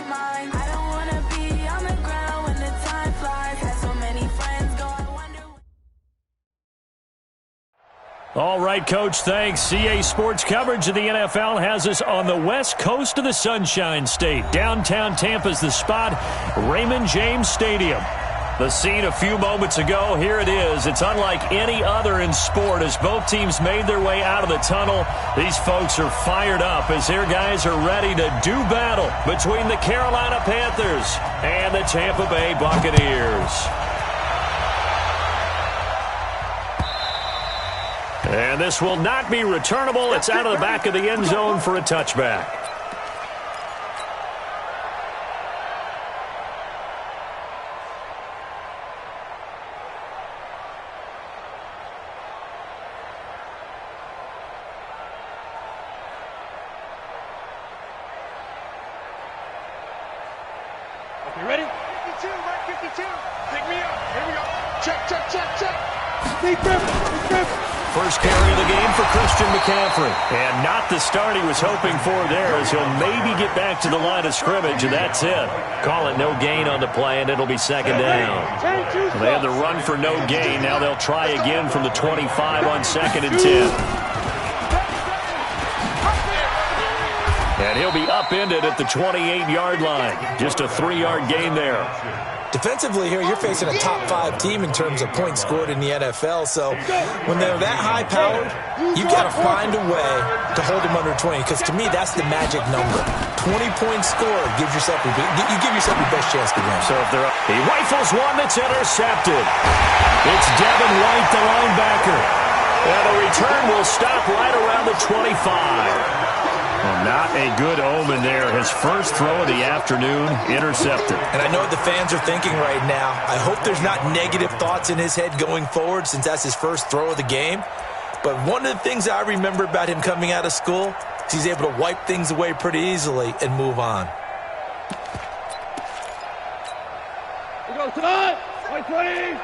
right mind. I don't wanna be on the ground when the time flies. Had so many friends go, I wonder. All right, Coach, thanks. CA Sports coverage of the NFL has us on the west coast of the Sunshine State. Downtown Tampa's the spot, Raymond James Stadium. The scene a few moments ago, here it is. It's unlike any other in sport as both teams made their way out of the tunnel. These folks are fired up as their guys are ready to do battle between the Carolina Panthers and the Tampa Bay Buccaneers. And this will not be returnable. It's out of the back of the end zone for a touchback. You ready? 52, right 52. Pick me up. Here we go. Check, check, check, check. Big grip, big grip. First carry of the game for Christian McCaffrey. And not the start he was hoping for there as he'll maybe get back to the line of scrimmage, and that's it. Call it no gain on the play, and it'll be second down. They had the run for no gain. Now they'll try again from the 25 on 2nd and 10. And he'll be upended at the 28-yard line. Just a 3-yard gain there. Defensively here, you're facing a top 5 team in terms of points scored in the NFL. So when they're that high-powered, you've got to find a way to hold them under 20. Because to me, that's the magic number. 20-point score gives yourself you give yourself your best chance to win. So if they're up, he rifles one that's intercepted. It's Devin White, the linebacker. And the return will stop right around the 25. Well, not a good omen there. His first throw of the afternoon, intercepted. And I know what the fans are thinking right now. I hope there's not negative thoughts in his head going forward since that's his first throw of the game. But one of the things I remember about him coming out of school is he's able to wipe things away pretty easily and move on. We go, tonight. 20. Hey,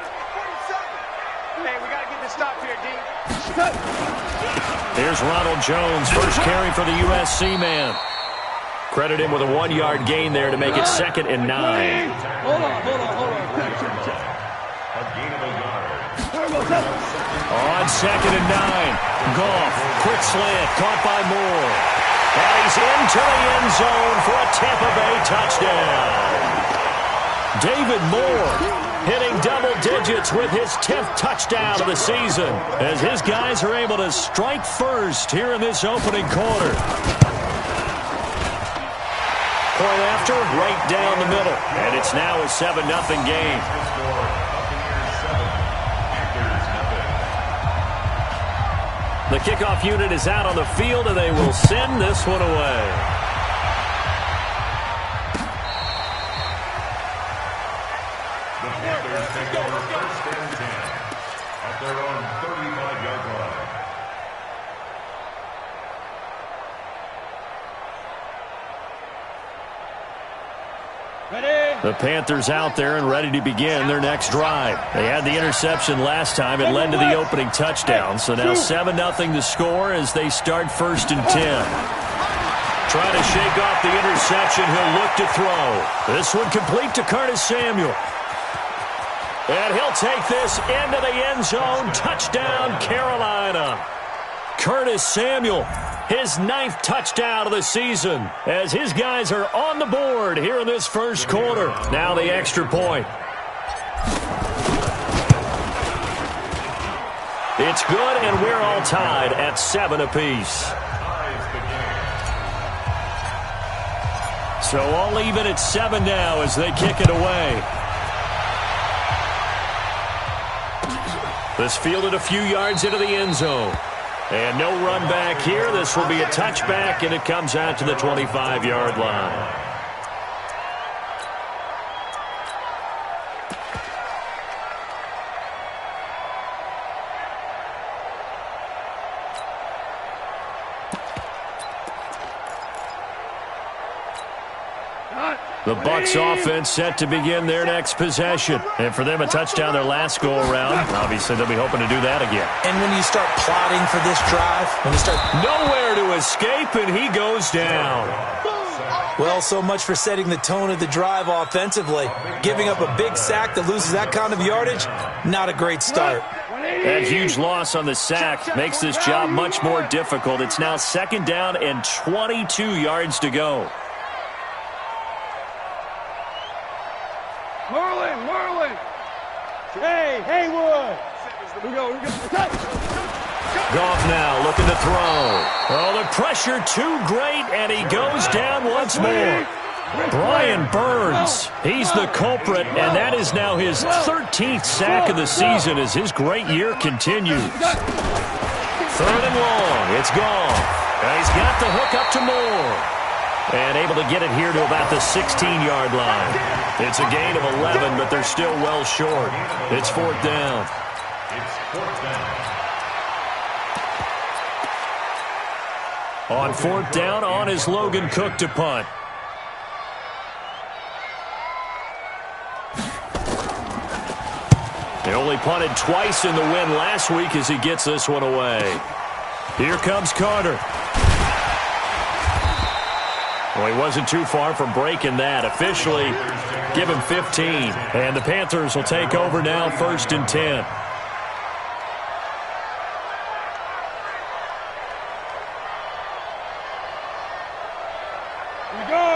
we got to get this stop here, D. Here's Ronald Jones, first carry for the USC man. Credit him with a 1-yard gain there to make it 2nd and 9. Hold on. On 2nd and 9, Goff, quick slant, caught by Moore. And he's into the end zone for a Tampa Bay touchdown. David Moore hitting double digits with his 10th touchdown of the season as his guys are able to strike first here in this opening quarter. Point after, right down the middle. And it's now a 7-0 game. The kickoff unit is out on the field, and they will send this one away. The Panthers out there and ready to begin their next drive. They had the interception last time. It led to the opening touchdown. So now 7-0 to score as they start 1st and 10. Trying to shake off the interception. He'll look to throw. This one complete to Curtis Samuel. And he'll take this into the end zone. Touchdown, Carolina. Curtis Samuel, his 9th touchdown of the season as his guys are on the board here in this first quarter. Now the extra point. It's good, and we're all tied at 7 apiece. So all even at 7 now as they kick it away. This fielded a few yards into the end zone. And no run back here. This will be a touchback, and it comes out to the 25-yard line. The Bucs offense set to begin their next possession. And for them, a touchdown their last go-around. Obviously, they'll be hoping to do that again. And when you start plotting for this drive, when you start... Nowhere to escape, and he goes down. Well, so much for setting the tone of the drive offensively. Giving up a big sack that loses that kind of yardage, not a great start. That huge loss on the sack makes this job much more difficult. It's now 2nd down and 22 yards to go. Merlin. Hey, Haywood. We go. Goff now looking to throw. Oh, the pressure too great, and he goes down once more. Brian Burns, he's the culprit, and that is now his 13th sack of the season as his great year continues. 3rd and long, it's gone. And he's got the hook up to Moore. And able to get it here to about the 16-yard line. It's a gain of 11, but they're still well short. It's 4th down. On 4th down, on is Logan Cook to punt. He only punted twice in the win last week as he gets this one away. Here comes Carter. Well, he wasn't too far from breaking that. Officially, give him 15. And the Panthers will take over now, 1st and 10.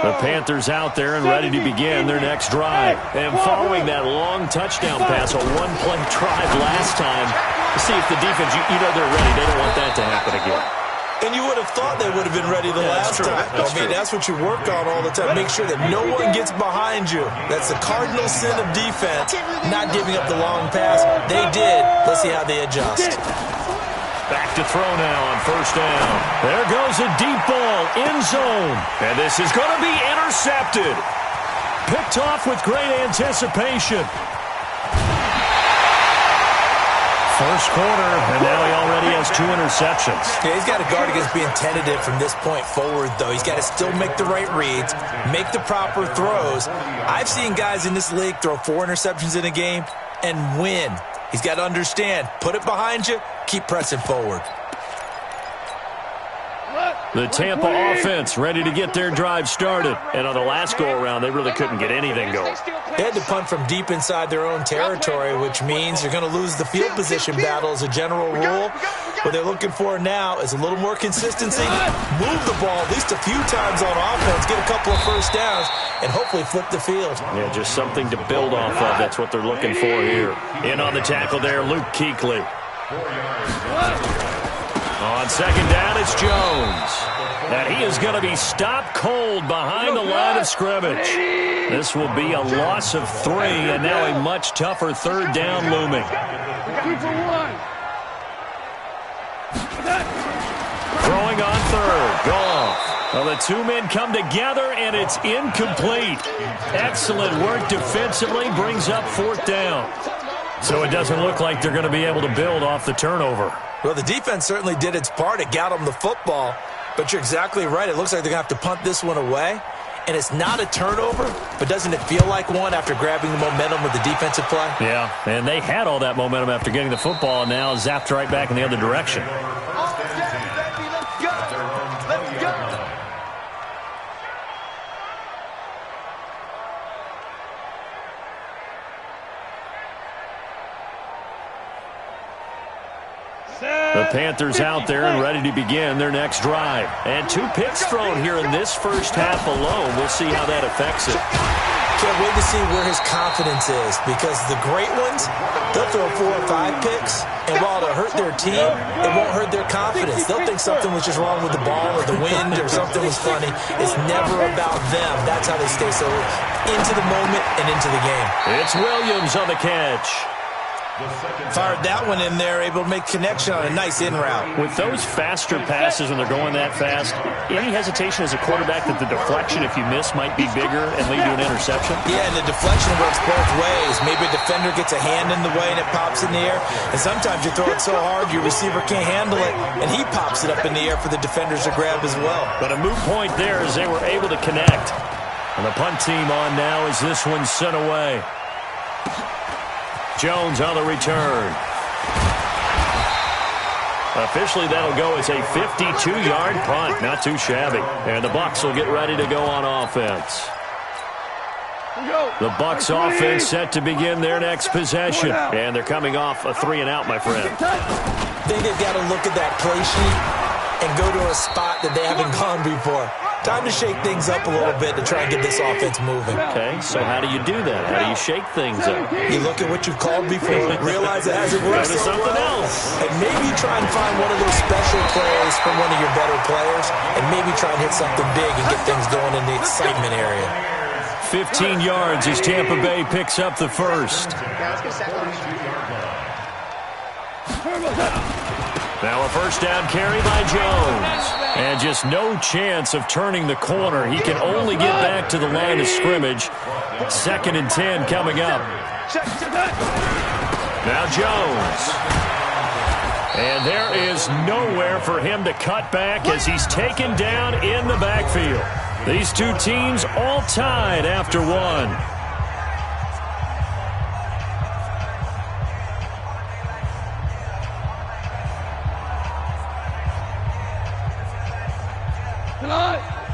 The Panthers out there and ready to begin their next drive. And following that long touchdown pass, a one-play drive last time, to see if the defense, you know they're ready. They don't want that to happen again. And you would have thought they would have been ready the last time. That's what you work on all the time. Make sure that no one gets behind you. That's the cardinal sin of defense, not giving up the long pass. They did. Let's see how they adjust. Back to throw now on 1st down. There goes a deep ball, end zone. And this is going to be intercepted. Picked off with great anticipation. First quarter, and now he already has 2 interceptions. Yeah, he's got to guard against being tentative from this point forward, though. He's got to still make the right reads, make the proper throws. I've seen guys in this league throw 4 interceptions in a game and win. He's got to understand, put it behind you, keep pressing forward. The Tampa offense ready to get their drive started. And on the last go-around, they really couldn't get anything going. They had to punt from deep inside their own territory, which means you're going to lose the field position battle as a general rule. What they're looking for now is a little more consistency, move the ball at least a few times on offense, get a couple of first downs, and hopefully flip the field. Yeah, just something to build off of. That's what they're looking for here. In on the tackle there, Luke Kuechly. On 2nd down, it's Jones. And he is going to be stopped cold behind the line of scrimmage. This will be a loss of 3, and now a much tougher 3rd down looming. Throwing on 3rd, Goff. Well, the 2 men come together, and it's incomplete. Excellent work defensively, brings up 4th down. So it doesn't look like they're going to be able to build off the turnover. Well, the defense certainly did its part. It got them the football. But you're exactly right. It looks like they're going to have to punt this one away. And it's not a turnover, but doesn't it feel like one after grabbing the momentum with the defensive play? Yeah, and they had all that momentum after getting the football, and now zapped right back in the other direction. The Panthers out there and ready to begin their next drive. And 2 picks thrown here in this first half alone. We'll see how that affects it. Can't wait to see where his confidence is, because the great ones, they'll throw 4 or 5 picks, and while it'll hurt their team, it won't hurt their confidence. They'll think something was just wrong with the ball or the wind or something was funny. It's never about them. That's how they stay so into the moment and into the game. It's Williams on the catch. Fired that one in there, able to make connection on a nice in route. With those faster passes when they're going that fast, any hesitation as a quarterback that the deflection, if you miss, might be bigger and lead to an interception? Yeah, and the deflection works both ways. Maybe a defender gets a hand in the way and it pops in the air, and sometimes you throw it so hard your receiver can't handle it, and he pops it up in the air for the defenders to grab as well. But a moot point there as they were able to connect. And the punt team on now as this one's sent away. Jones on the return. Officially, that'll go as a 52-yard punt. Not too shabby. And the Bucs will get ready to go on offense. The Bucs offense set to begin their next possession. And they're coming off a 3-and-out, my friend. I think they've got to look at that play sheet and go to a spot that they haven't gone before. Time to shake things up a little bit to try and get this offense moving. Okay, so how do you do that? How do you shake things up? You look at what you've called before, realize it hasn't worked so something well, else. and maybe try and find one of those special plays from one of your better players, and maybe try and hit something big and get things going in the excitement area. 15 yards as Tampa Bay picks up the first. Now a first down carry by Jones. And just no chance of turning the corner. He can only get back to the line of scrimmage. 2nd and 10 coming up. Now Jones. And there is nowhere for him to cut back as he's taken down in the backfield. These two teams all tied after one.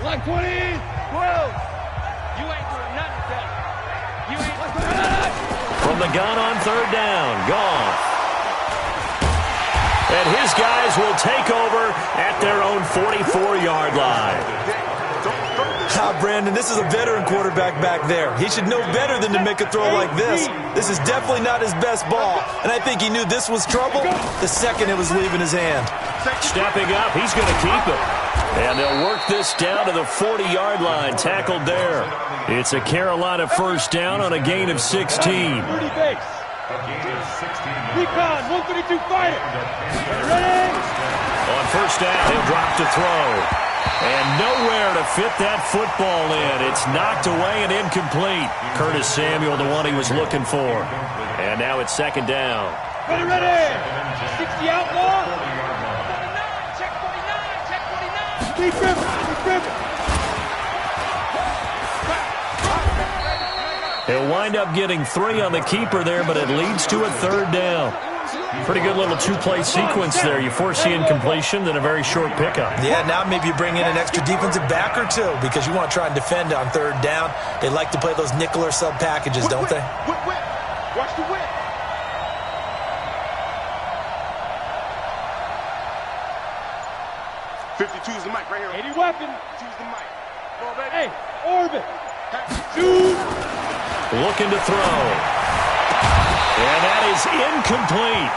Like 20, 12. You ain't doing nothing, Tech. You ain't doing nothing. From the gun on 3rd down, Goff. And his guys will take over at their own 44-yard line. Brandon, this is a veteran quarterback back there. He should know better than to make a throw like this. This is definitely not his best ball, and I think he knew this was trouble the second it was leaving his hand. Stepping up, he's going to keep it. And they'll work this down to the 40-yard line, tackled there. It's a Carolina first down on a gain of 16. Recon, 132 fighter. Ready? On first down, he'll drop to throw. And nowhere to fit that football in. It's knocked away and incomplete. Curtis Samuel, the one he was looking for. And now it's 2nd down. Ready, ready. 60 outlaw. Check 49. Keep dribbling. He'll wind up getting 3 on the keeper there, but it leads to a 3rd down. Pretty good little two-play sequence there. You force the incompletion, then a very short pickup. Yeah, now maybe you bring in an extra defensive back or two because you want to try and defend on 3rd down. They like to play those nickel or sub packages, don't they? Watch the whip. Choose the mic right here. 80 weapon. Choose the mic. Hey, orbit. Shoot. Looking to throw. And that is incomplete.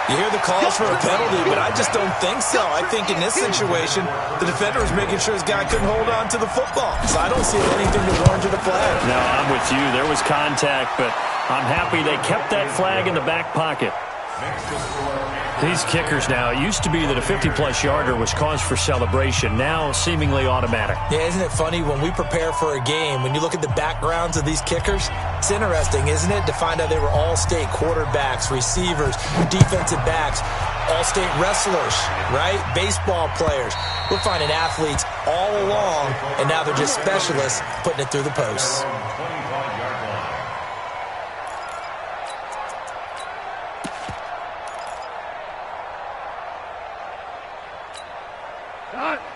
You hear the calls for a penalty, but I just don't think so. I think in this situation, the defender was making sure his guy couldn't hold on to the football. So I don't see anything to warrant a flag. No, I'm with you. There was contact, but I'm happy they kept that flag in the back pocket. These kickers now, it used to be that a 50-plus yarder was cause for celebration, now seemingly automatic. Yeah, isn't it funny when we prepare for a game, when you look at the backgrounds of these kickers, it's interesting, isn't it, to find out they were all-state quarterbacks, receivers, defensive backs, all-state wrestlers, right? Baseball players. We're finding athletes all along, and now they're just specialists putting it through the posts.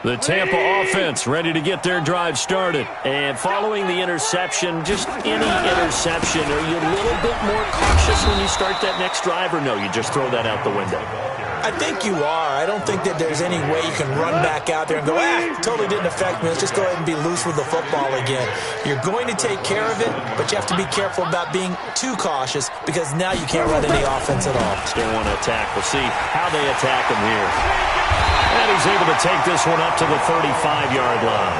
The Tampa offense ready to get their drive started. And following the interception, just any interception, are you a little bit more cautious when you start that next drive, or no, you just throw that out the window? I think you are. I don't think that there's any way you can run back out there and go, totally didn't affect me. Let's just go ahead and be loose with the football again. You're going to take care of it, but you have to be careful about being too cautious because now you can't run any offense at all. Still want to attack. We'll see how they attack him here. And he's able to take this one up to the 35-yard line.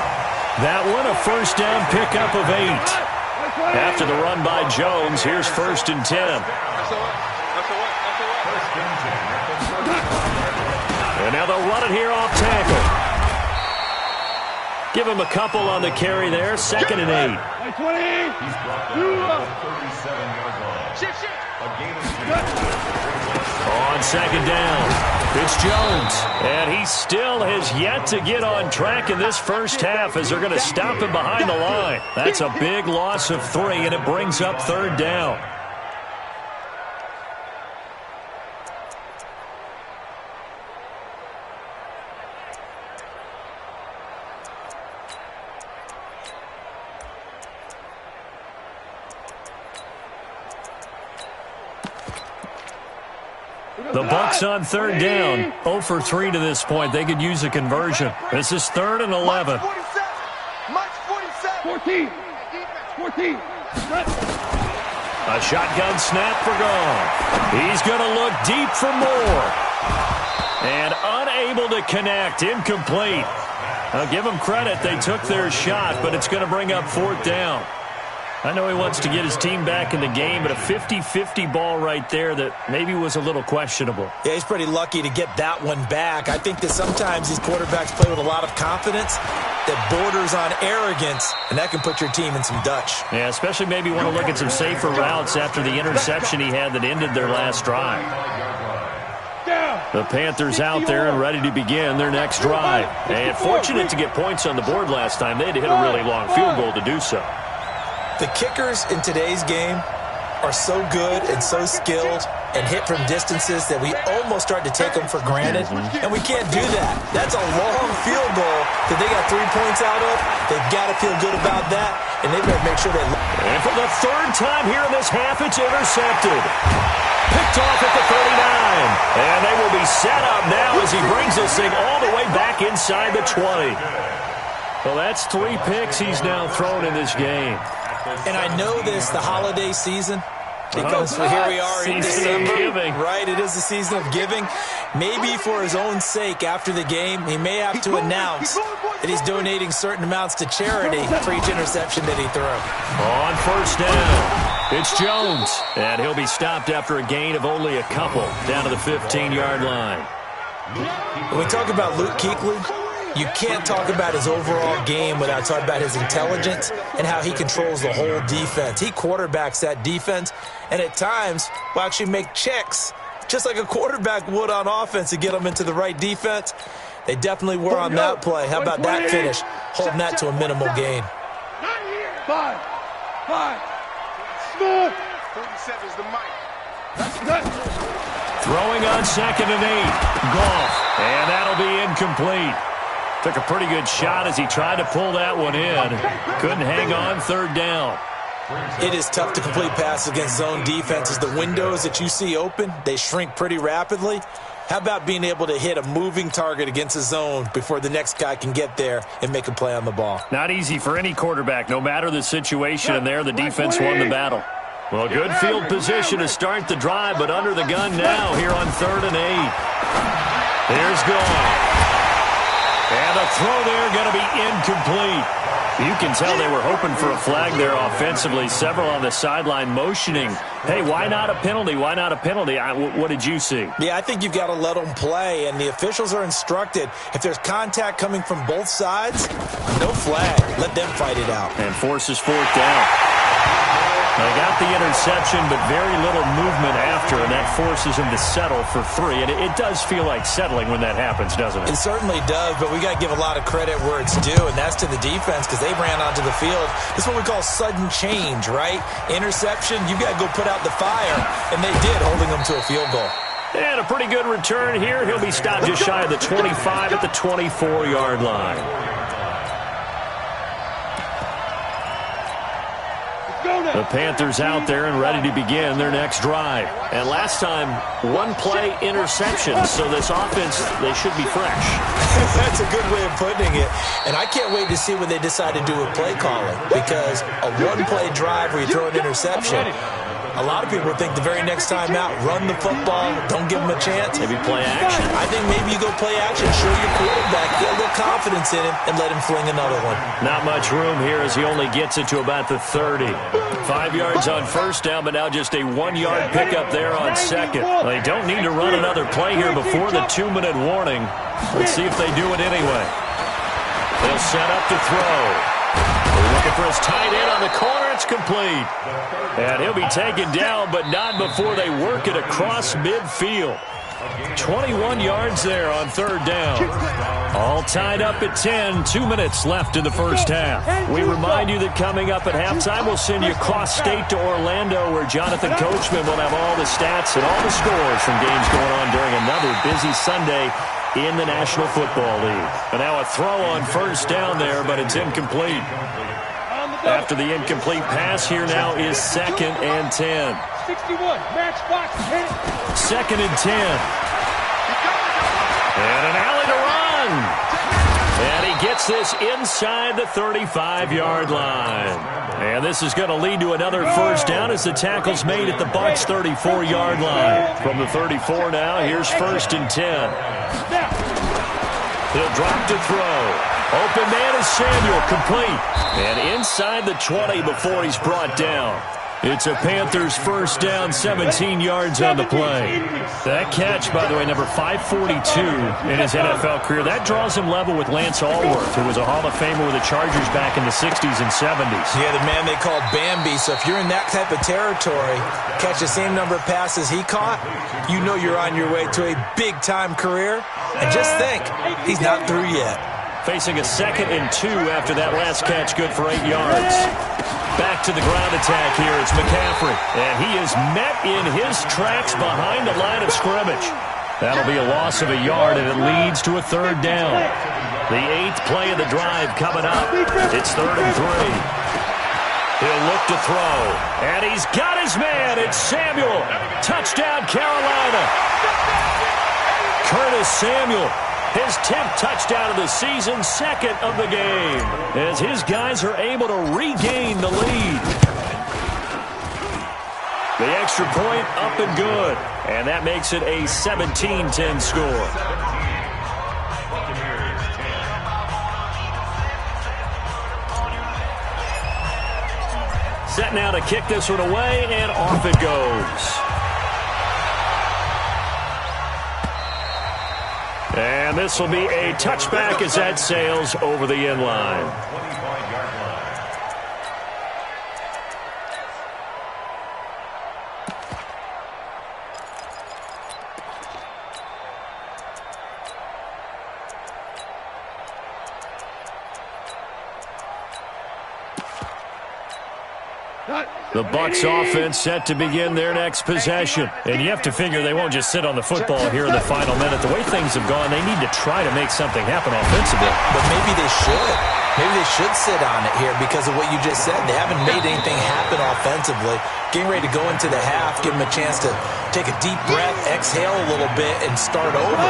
That one a first down pickup of 8. After the run by Jones, here's 1st and 10. And now they'll run it here off tackle. Give him a couple on the carry there. 2nd and 8. On 2nd down. It's Jones, and he still has yet to get on track in this first half as they're going to stop him behind the line. That's a big loss of 3, and it brings up 3rd down. The Bucs on third down. 0 for 3 to this point. They could use a conversion. This is 3rd and 11. 14. 14. A shotgun snap for Goff. He's going to look deep for more. And unable to connect. Incomplete. I'll give them credit. They took their shot, but it's going to bring up 4th down. I know he wants to get his team back in the game, but a 50-50 ball right there that maybe was a little questionable. Yeah, he's pretty lucky to get that one back. I think that sometimes these quarterbacks play with a lot of confidence that borders on arrogance, and that can put your team in some Dutch. Yeah, especially maybe want to look at some safer routes after the interception he had that ended their last drive. The Panthers out there and ready to begin their next drive. And fortunate to get points on the board last time. They had to hit a really long field goal to do so. The kickers in today's game are so good and so skilled and hit from distances that we almost start to take them for granted, and we can't do that. That's a long field goal that they got 3 points out of. They've got to feel good about that, and they've got to make sure they... And for the 3rd time here in this half, it's intercepted. Picked off at the 39. And they will be set up now as he brings this thing all the way back inside the 20. Well, that's 3 picks he's now thrown in this game. And I know this, the holiday season, because here we are in December, right? It is the season of giving. Maybe for his own sake after the game, he may have to announce that he's donating certain amounts to charity for each interception that he threw. On 1st down, it's Jones. And he'll be stopped after a gain of only a couple down to the 15-yard line. When we talk about Luke Kuechly, you can't talk about his overall game without talking about his intelligence and how he controls the whole defense. He quarterbacks that defense, and at times will actually make checks, just like a quarterback would on offense to get them into the right defense. They definitely were on that play. How about that finish, holding that to a minimal gain? 5. 47's the mic. Throwing on 2nd and 8. Goff. And that'll be incomplete. Took a pretty good shot as he tried to pull that one in. Couldn't hang on 3rd down. It is tough to complete passes against zone defenses. The windows that you see open, they shrink pretty rapidly. How about being able to hit a moving target against a zone before the next guy can get there and make a play on the ball? Not easy for any quarterback, no matter the situation, and there the defense won the battle. Well, good field position to start the drive, but under the gun now here on 3rd and 8. Here's Goff. And the throw there going to be incomplete. You can tell they were hoping for a flag there offensively. Several on the sideline motioning. Hey, why not a penalty? Why not a penalty? What did you see? Yeah, I think you've got to let them play, and the officials are instructed. If there's contact coming from both sides, no flag. Let them fight it out. And forces 4th down. They got the interception, but very little movement after, and that forces him to settle for 3. And it does feel like settling when that happens, doesn't it? It certainly does, but we got to give a lot of credit where it's due, and that's to the defense because they ran onto the field. This is what we call sudden change, right? Interception, you've got to go put out the fire, and they did, holding them to a field goal. And a pretty good return here. He'll be stopped just shy of the 25 at the 24-yard line. The Panthers out there and ready to begin their next drive. And last time, 1-play interception, so this offense, they should be fresh. That's a good way of putting it. And I can't wait to see what they decide to do with play calling, because a 1-play drive where you throw an interception, a lot of people think the very next time out, run the football, don't give them a chance. Maybe play action. I think maybe you go play action, show your quarterback, get a little confidence in him, and let him fling another one. Not much room here as he only gets it to about the 30. 5 yards on 1st down, but now just a 1-yard pickup there on 2nd. Well, they don't need to run another play here before the 2-minute warning. Let's see if they do it anyway. They'll set up to throw. They're looking for his tight end on the corner. It's complete. And he'll be taken down, but not before they work it across midfield. 21 yards there on 3rd down. All tied up at 10. 2 minutes left in the first half. We remind you that coming up at halftime, we'll send you cross-state to Orlando, where Jonathan Coachman will have all the stats and all the scores from games going on during another busy Sunday in the National Football League. And now a throw on 1st down there, but it's incomplete. After the incomplete pass, here now is 2nd and 10. 61, match box, hit it. 2nd and 10. And an alley to run. And he gets this inside the 35-yard line. And this is going to lead to another first down as the tackle's made at the Bucs' 34-yard line. From the 34 now, here's 1st and 10. He'll drop to throw. Open man is Samuel, complete. And inside the 20 before he's brought down. It's a Panthers first down, 17 yards on the play. That catch, by the way, number 542 in his NFL career. That draws him level with Lance Allworth, who was a Hall of Famer with the Chargers back in the 60s and 70s. Yeah, the man they called Bambi. So if you're in that type of territory, catch the same number of passes he caught, you know you're on your way to a big-time career. And just think, he's not through yet. Facing a 2nd and 2 after that last catch, good for 8 yards. Back to the ground attack here. It's McCaffrey. And he is met in his tracks behind the line of scrimmage. That'll be a loss of a yard, and it leads to a 3rd down. The 8th play of the drive coming up. It's 3rd and 3. He'll look to throw. And he's got his man. It's Samuel. Touchdown, Carolina. Curtis Samuel. His 10th touchdown of the season, 2nd of the game, as his guys are able to regain the lead. The extra point up and good, and that makes it a 17-10 score. Set now to kick this one away, and off it goes. And this will be a touchback as that sails over the end line. The Bucs offense set to begin their next possession. And you have to figure they won't just sit on the football here in the final minute. The way things have gone, they need to try to make something happen offensively. But maybe they should. Maybe they should sit on it here because of what you just said. They haven't made anything happen offensively. Getting ready to go into the half, give them a chance to take a deep breath, exhale a little bit, and start over.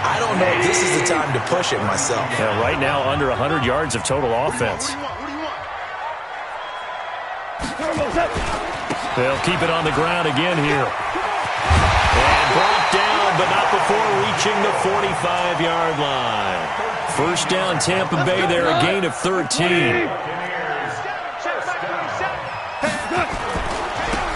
I don't know if this is the time to push it myself. Yeah, right now, under 100 yards of total offense. They'll keep it on the ground again here. And brought down, but not before reaching the 45-yard line. First down, Tampa Bay there, a gain of 13.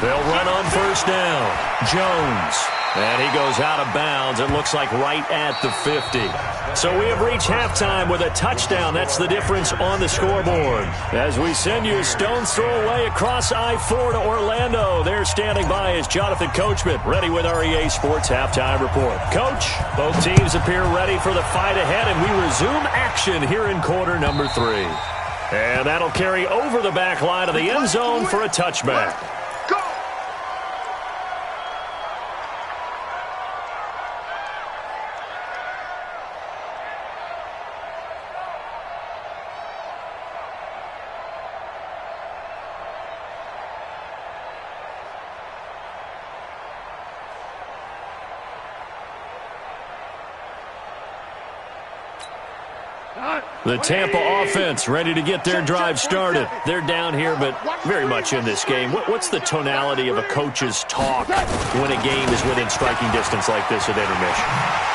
They'll run on first down. Jones. And he goes out of bounds, it looks like right at the 50. So we have reached halftime with a touchdown. That's the difference on the scoreboard. As we send you a stone's throw away across I-4 to Orlando. There standing by is Jonathan Coachman, ready with our EA Sports Halftime Report. Coach, both teams appear ready for the fight ahead, and we resume action here in quarter number 3. And that'll carry over the back line of the end zone for a touchback. The Tampa offense ready to get their drive started. They're down here, but very much in this game. What's the tonality of a coach's talk when a game is within striking distance like this at intermission?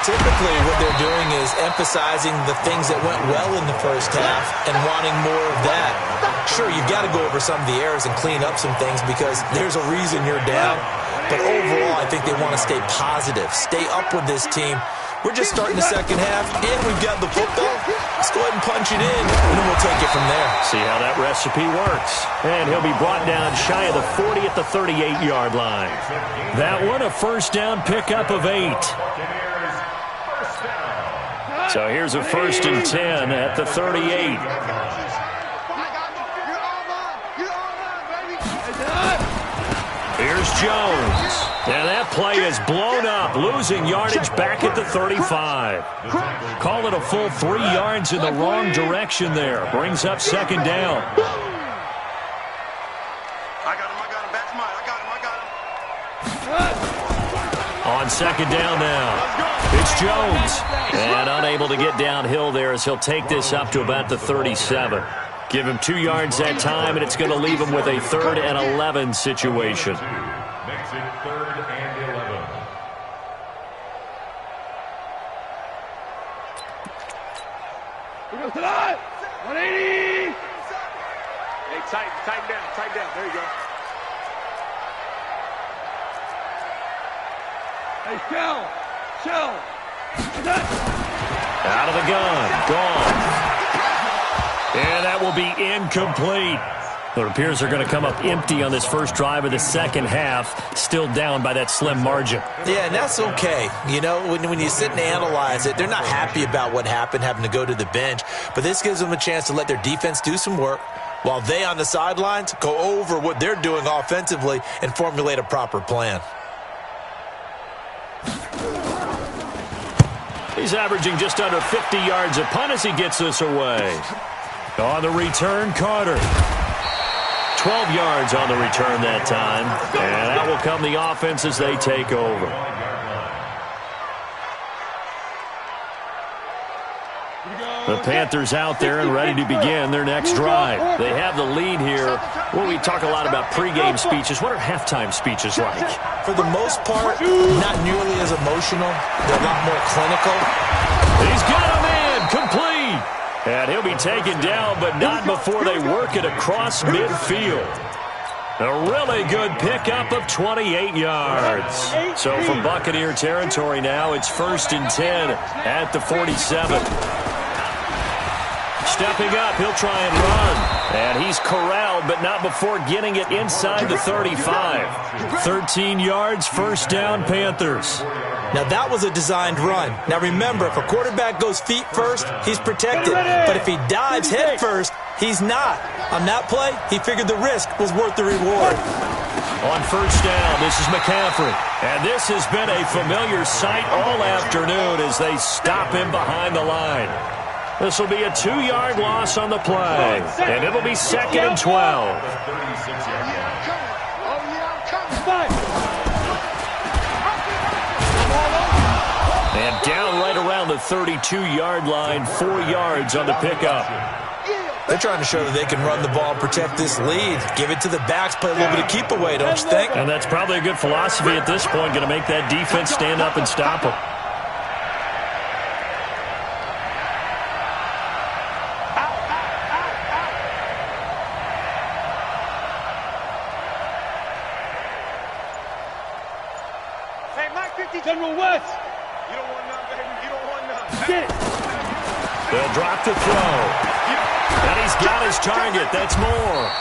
Typically, what they're doing is emphasizing the things that went well in the first half and wanting more of that. Sure, you've got to go over some of the errors and clean up some things because there's a reason you're down. But overall, I think they want to stay positive, stay up with this team. We're just starting the second half, and we've got the football. Let's go ahead and punch it in, and then we'll take it from there. See how that recipe works. And he'll be brought down shy of the 40 at the 38-yard line. That one, a first down pickup of 8. So here's a 1st and 10 at the 38. Here's Jones. And that play is blown up, losing yardage back at the 35. Call it a full 3 yards in the wrong direction there. Brings up 2nd down. I got him, that's mine. I got him. On second down now, it's Jones. And unable to get downhill there as he'll take this up to about the 37. Give him 2 yards that time, and it's going to leave him with a 3rd and 11 situation. Makes it 3rd and 11. Here goes to the 180. Hey, tighten down. There you go. Hey, shell. Out of the gun, gone. And that will be incomplete. It appears they're going to come up empty on this first drive of the second half, still down by that slim margin. Yeah, and that's okay. You know, when you sit and analyze it, they're not happy about what happened, having to go to the bench. But this gives them a chance to let their defense do some work while they on the sidelines go over what they're doing offensively and formulate a proper plan. He's averaging just under 50 yards a punt as he gets this away. On the return, Carter. 12 yards on the return that time. And that will come the offense as they take over. The Panthers out there and ready to begin their next drive. They have the lead here. Well, we talk a lot about pregame speeches. What are halftime speeches like? For the most part, not nearly as emotional. They're a lot more clinical. He's got a man complete. And he'll be taken down, but not before they work it across midfield. A really good pickup of 28 yards. So from Buccaneer territory now, it's 1st and 10 at the 47. Stepping up, he'll try and run. And he's corralled, but not before getting it inside the 35. 13 yards, 1st down, Panthers. Now, that was a designed run. Now, remember, if a quarterback goes feet first, he's protected. But if he dives head first, he's not. On that play, he figured the risk was worth the reward. On 1st down, this is McCaffrey. And this has been a familiar sight all afternoon as they stop him behind the line. This will be a 2-yard loss on the play. And it'll be 2nd and 12. And down right around the 32-yard line, 4 yards on the pickup. They're trying to show that they can run the ball and protect this lead. Give it to the backs, play a little bit of keep away, don't you think? And that's probably a good philosophy at this point, going to make that defense stand up and stop them. General West. You don't want none, baby. You don't want none. Get it. They'll drop the throw. And he's got his target. That's more.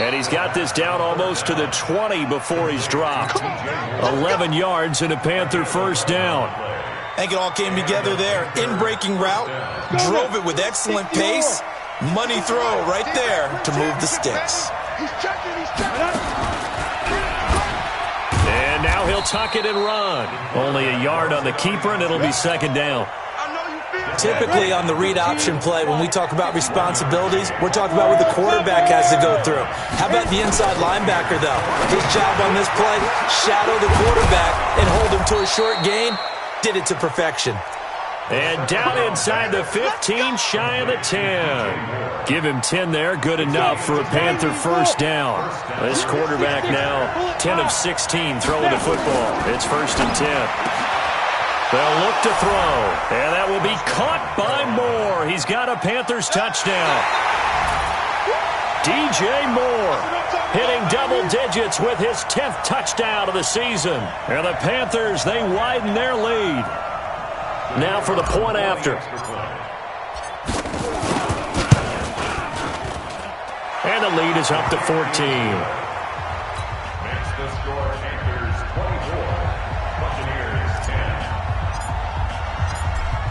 And he's got this down almost to the 20 before he's dropped. 11 yards and a Panther 1st down. I think it all came together there. In-breaking route. Drove it with excellent pace. Money throw right there to move the sticks. He's checking. And now he'll tuck it and run. Only a yard on the keeper, and it'll be 2nd down. Typically on the read option play, when we talk about responsibilities, we're talking about what the quarterback has to go through. How about the inside linebacker, though? His job on this play, shadow the quarterback and hold him to a short gain. Did it to perfection. And down inside the 15, shy of the 10. Give him 10 there, good enough for a Panther 1st down. This quarterback now 10 of 16 throwing the football. It's 1st and 10. They'll look to throw, and that will be caught by Moore. He's got a Panthers touchdown. DJ Moore hitting double digits with his 10th touchdown of the season. And the Panthers, they widen their lead. Now for the point after. And the lead is up to 14. Makes the score Panthers 24, Buccaneers 10.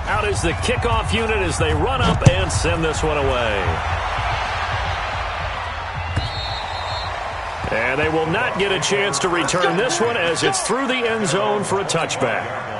Out is the kickoff unit as they run up and send this one away. And they will not get a chance to return this one as it's through the end zone for a touchback.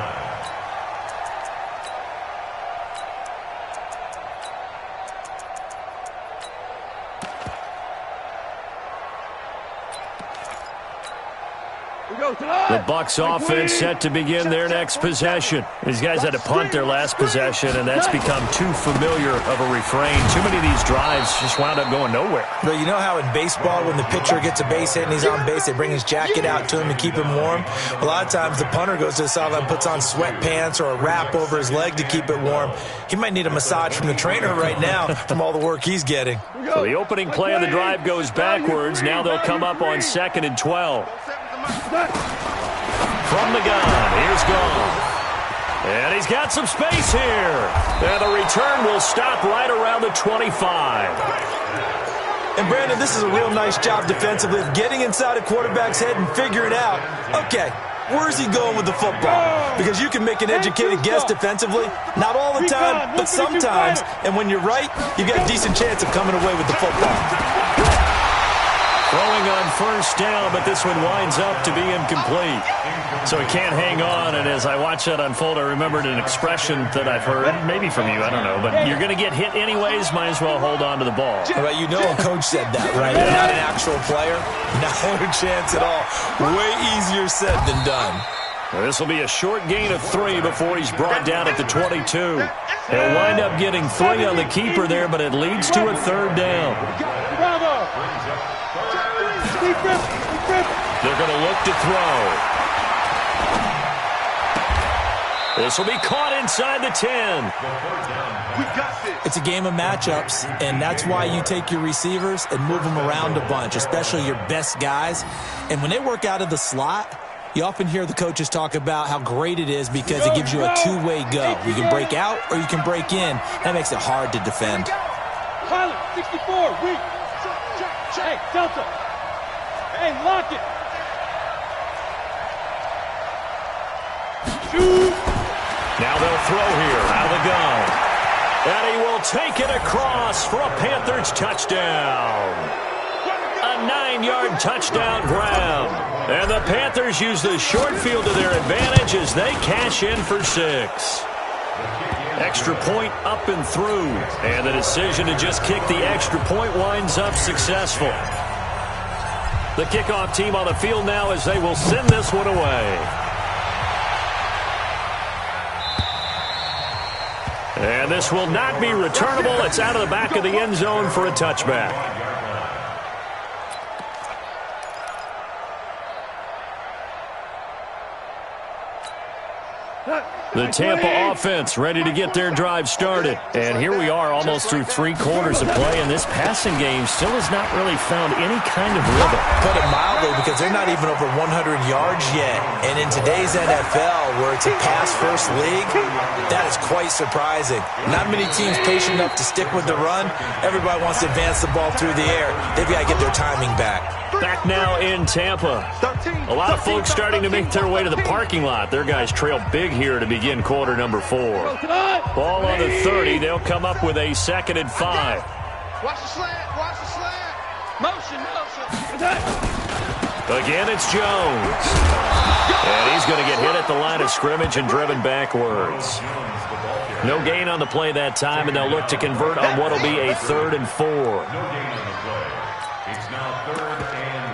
The Bucs offense set to begin their next possession. These guys had to punt their last possession, and that's become too familiar of a refrain. Too many of these drives just wound up going nowhere. Well, you know how in baseball, when the pitcher gets a base hit and he's on base, they bring his jacket out to him to keep him warm? A lot of times the punter goes to the sideline, puts on sweatpants or a wrap over his leg to keep it warm. He might need a massage from the trainer right now from all the work he's getting. So the opening play of the drive goes backwards. Now they'll come up on 2nd and 12. From the gun, here's Gone. And he's got some space here. And the return will stop right around the 25. And, Brandon, this is a real nice job defensively of getting inside a quarterback's head and figuring out, okay, where's he going with the football? Because you can make an educated guess defensively. Not all the time, but sometimes. And when you're right, you've got a decent chance of coming away with the football. Throwing on first down, but this one winds up to be incomplete. So he can't hang on, and as I watch that unfold, I remembered an expression that I've heard, maybe from you, I don't know, but you're going to get hit anyways, might as well hold on to the ball. Well, you know a coach said that, right? Not an actual player. Not a chance at all. Way easier said than done. Well, this will be a short gain of 3 before he's brought down at the 22. He'll wind up getting 3 on the keeper there, but it leads to a 3rd down. They're going to look to throw. This will be caught inside the 10. It's a game of matchups, and that's why you take your receivers and move them around a bunch, especially your best guys. And when they work out of the slot, you often hear the coaches talk about how great it is because it gives you a two-way go. You can break out or you can break in. That makes it hard to defend. Pilot, 64, weak. Hey, Delta. Hey, lock it. Shoot. Now they'll throw here out of the gun. And he will take it across for a Panthers touchdown. A 9-yard touchdown grab. And the Panthers use the short field to their advantage as they cash in for 6. Extra point up and through. And the decision to just kick the extra point winds up successful. The kickoff team on the field now as they will send this one away. And this will not be returnable. It's out of the back of the end zone for a touchback. The Tampa offense ready to get their drive started. And here we are almost through 3 quarters of play, and this passing game still has not really found any kind of rhythm. Put it mildly, because they're not even over 100 yards yet. And in today's NFL, where it's a pass-first league, that is quite surprising. Not many teams patient enough to stick with the run. Everybody wants to advance the ball through the air. They've got to get their timing back. Back now in Tampa. A lot of folks starting to make their way to the parking lot. Their guys trail big here to begin quarter number 4. Ball on the 30. They'll come up with a 2nd and 5. Watch the slant. Watch the slant. Motion. Again, it's Jones. And he's going to get hit at the line of scrimmage and driven backwards. No gain on the play that time, and they'll look to convert on what will be a 3rd and 4. It's now 3rd and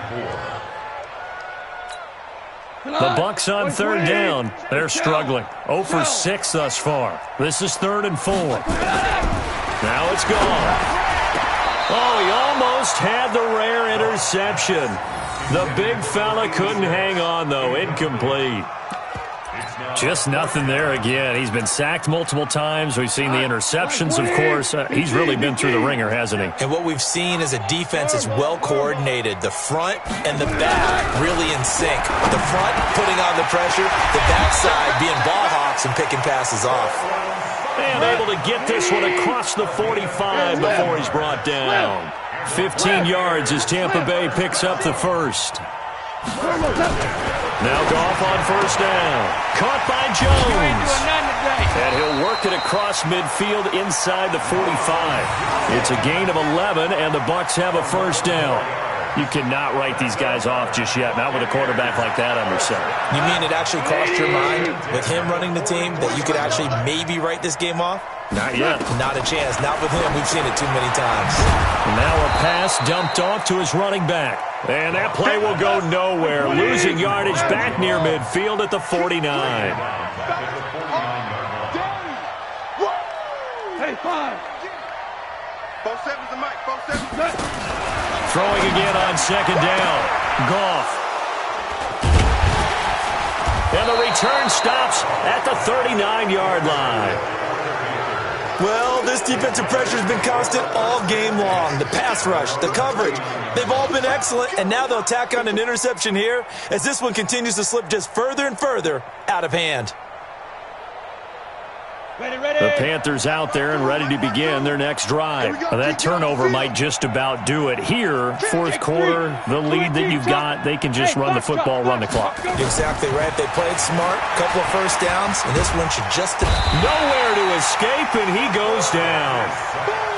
4. The Bucs on 3rd down. They're struggling. 0 for 6 thus far. This is 3rd and 4. Now it's gone. Oh, he almost had the rare interception. The big fella couldn't hang on, though. Incomplete. Just nothing there again. He's been sacked multiple times. We've seen the interceptions, of course. He's really been through the ringer, hasn't he? And what we've seen is a defense that's well coordinated. The front and the back really in sync. The front putting on the pressure, the backside being ball hawks and picking passes off. And able to get this one across the 45 before he's brought down. 15 yards as Tampa Bay picks up the first. Now Goff on first down. Caught by Jones. And he'll work it across midfield inside the 45. It's a gain of 11, and the Bucs have a first down. You cannot write these guys off just yet, not with a quarterback like that under center. You mean it actually crossed your mind with him running the team that you could actually maybe write this game off? Not yet. Not a chance. Not with him. We've seen it too many times. And now a pass dumped off to his running back. And that play will go nowhere, losing yardage back near midfield at the 49. Hey, 5. 4-7's the mic. 4-7. Throwing again on second down. Goff. And the return stops at the 39-yard line. Well, this defensive pressure has been constant all game long. The pass rush, the coverage, they've all been excellent, and now they'll tack on an interception here as this one continues to slip just further and further out of hand. The Panthers out there and ready to begin their next drive. That turnover might just about do it. Here, fourth quarter, the lead that you've got, they can just run the football, run the clock. Exactly right. They played smart, couple of first downs, and this one should just... Nowhere to escape, and he goes down.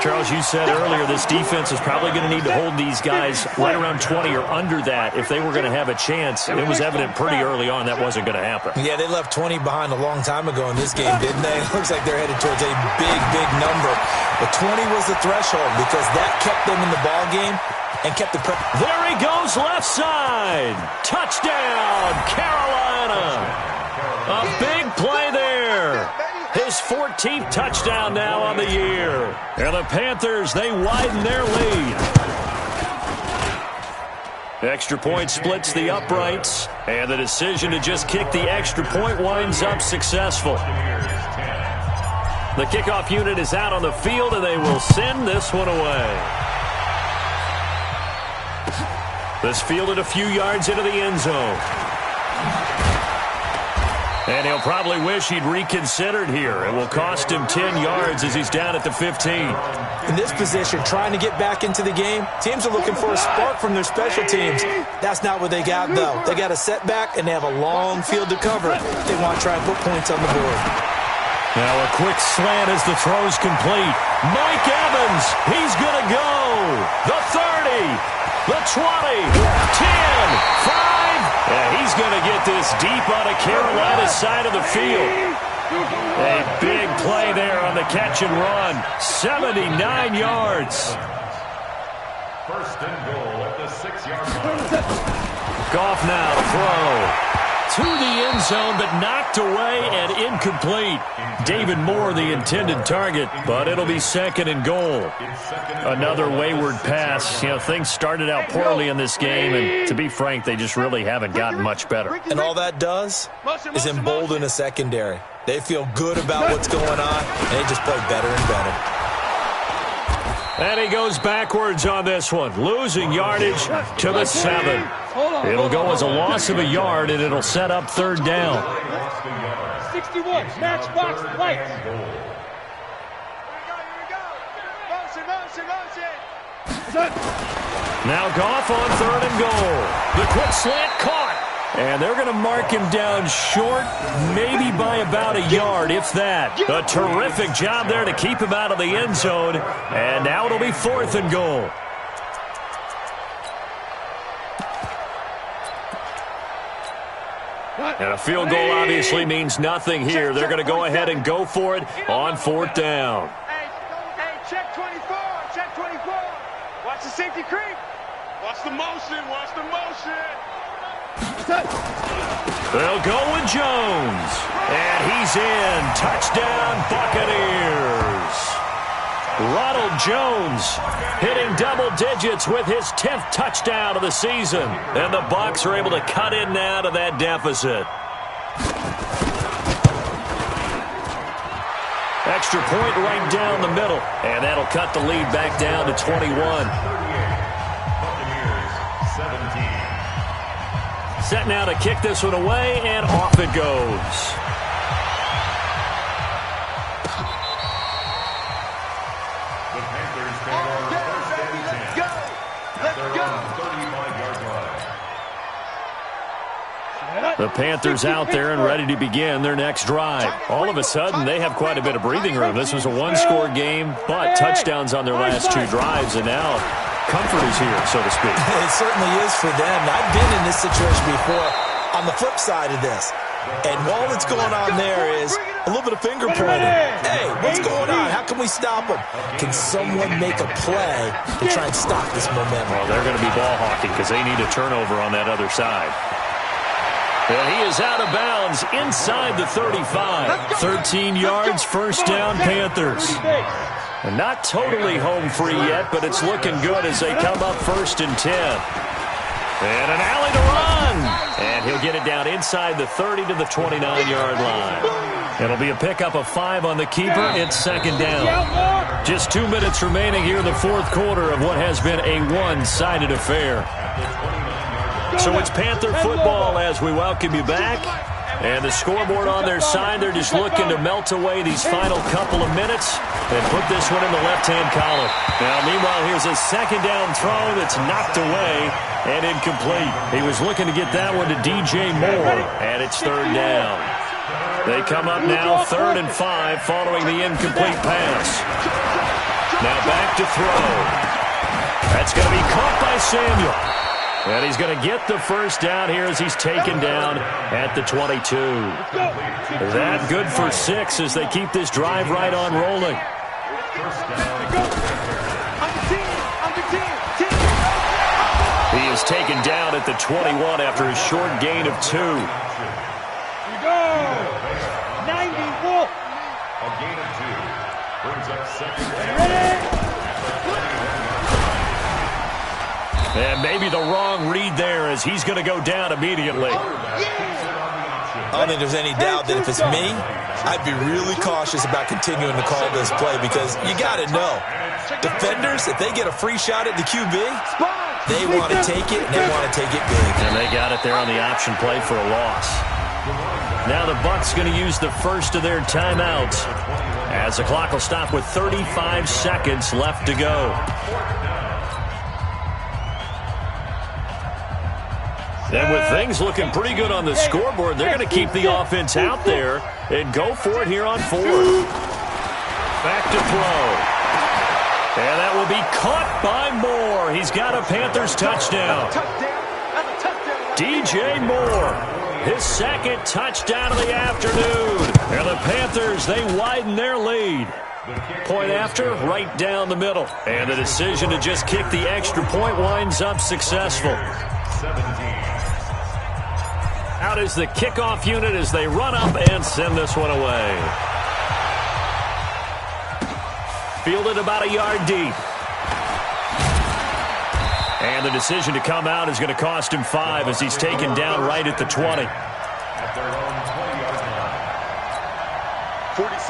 Charles, you said earlier this defense is probably going to need to hold these guys right around 20 or under that if they were going to have a chance. It was evident pretty early on that wasn't going to happen. Yeah, they left 20 behind a long time ago in this game, didn't they? It looks like they're headed towards a big, big number. But 20 was the threshold because that kept them in the ball game and kept the prep. There he goes, left side. Touchdown, Carolina. A big play there. His 14th touchdown now on the year. And the Panthers, they widen their lead. Extra point splits the uprights, and the decision to just kick the extra point winds up successful. The kickoff unit is out on the field, and they will send this one away. This fielded a few yards into the end zone. And he'll probably wish he'd reconsidered here. It will cost him 10 yards as he's down at the 15. In this position, trying to get back into the game, teams are looking for a spark from their special teams. That's not what they got, though. They got a setback, and they have a long field to cover. They want to try and put points on the board. Now a quick slant as the throw's complete. Mike Evans, he's going to go. The 30, the 20, 10, 5. Yeah, he's going to get this deep on the Carolina side of the field. A big play there on the catch and run. 79 yards. First and goal at the 6-yard line. Goff now to throw. To the end zone, but knocked away and incomplete. David Moore, the intended target, but it'll be second and goal. Another wayward pass. You know, things started out poorly in this game, and to be frank, they just really haven't gotten much better. And all that does is embolden a secondary. They feel good about what's going on, and they just play better and better. And he goes backwards on this one, losing yardage to the 7. It'll go as a loss of a yard, and it'll set up third down. 61, matchbox lights. Here we go. Motion. Now Goff on third and goal. The quick slant caught. And they're going to mark him down short, maybe by about a yard, if that. A terrific job there to keep him out of the end zone. And now it'll be fourth and goal. And a field goal obviously means nothing here. They're going to go ahead and go for it on fourth down. Hey, check 24. Check 24. Watch the safety creep. Watch the motion. Watch the motion. They'll go with Jones. And he's in. Touchdown, Buccaneers. Ronald Jones hitting double digits with his 10th touchdown of the season. And the Bucs are able to cut in now to that deficit. Extra point right down the middle. And that'll cut the lead back down to 21. Set now to kick this one away, and off it goes. The Panthers take on first and 10. Let's go. 35-yard line. The Panthers out there and ready to begin their next drive. All of a sudden, they have quite a bit of breathing room. This was a one-score game, but touchdowns on their last two drives, and now comfort is here, so to speak. It certainly is for them. I've been in this situation before. On the flip side of this, And all that's going on there is a little bit of finger pointing. Hey, what's going on? How can we stop them? Can someone make a play to try and stop this momentum? Well, they're going to be ball hawking because they need a turnover on that other side. And he is out of bounds inside the 35. 13 yards, first down, Panthers. And not totally home free yet, but it's looking good as they come up 1st and 10. And an alley to run. And he'll get it down inside the 30 to the 29-yard line. It'll be a pickup of 5 on the keeper. It's 2nd down. Just 2 minutes remaining here in the 4th quarter of what has been a one-sided affair. So it's Panther football as we welcome you back. And the scoreboard on their side, they're just looking to melt away these final couple of minutes and put this one in the left-hand column. Now, meanwhile, here's a 2nd down throw that's knocked away and incomplete. He was looking to get that one to DJ Moore, and it's 3rd down. They come up now 3rd and 5 following the incomplete pass. Now back to throw. That's going to be caught by Samuel. And he's going to get the first down here as he's taken down at the 22. That good for 6 as they keep this drive right on rolling. He is taken down at the 21 after a short gain of 2. 90 A gain of 2 brings up 2nd down. And maybe the wrong read there as he's going to go down immediately. I don't think there's any doubt that if it's me, I'd be really cautious about continuing to call this play because you got to know, defenders, if they get a free shot at the QB, they want to take it, and they want to take it big. And they got it there on the option play for a loss. Now the Bucs going to use the first of their timeouts as the clock will stop with 35 seconds left to go. And with things looking pretty good on the scoreboard, they're going to keep the offense out there and go for it here on 4th. Back to throw. And that will be caught by Moore. He's got a Panthers touchdown. DJ Moore, his 2nd touchdown of the afternoon. And the Panthers, they widen their lead. Point after, right down the middle. And the decision to just kick the extra point winds up successful. Out is the kickoff unit as they run up and send this one away. Fielded about a yard deep. And the decision to come out is going to cost him 5 as he's taken down right at the 20.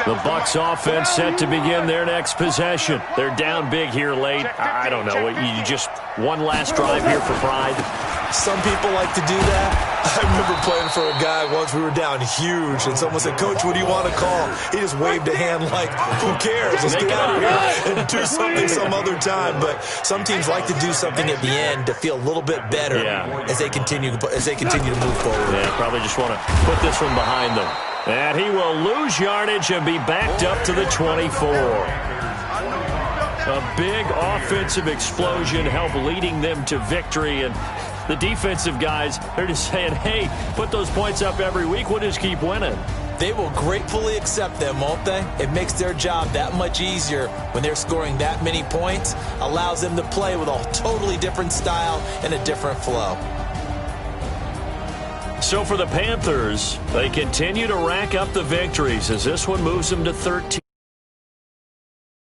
The Bucs offense set to begin their next possession. They're down big here late. I don't know. You just one last drive here for pride. Some people like to do that. I remember playing for a guy once. We were down huge, and someone said, "Coach, what do you want to call?" He just waved a hand like, "Who cares? Let's get out of here and do something some other time." But some teams like to do something at the end to feel a little bit better as they continue to move forward. Yeah, probably just want to put this one behind them. And he will lose yardage and be backed up to the 24. A big offensive explosion helped leading them to victory. And the defensive guys, they're just saying, hey, put those points up every week. We'll just keep winning. They will gratefully accept them, won't they? It makes their job that much easier when they're scoring that many points. Allows them to play with a totally different style and a different flow. So for the Panthers, they continue to rack up the victories as this one moves them to 13.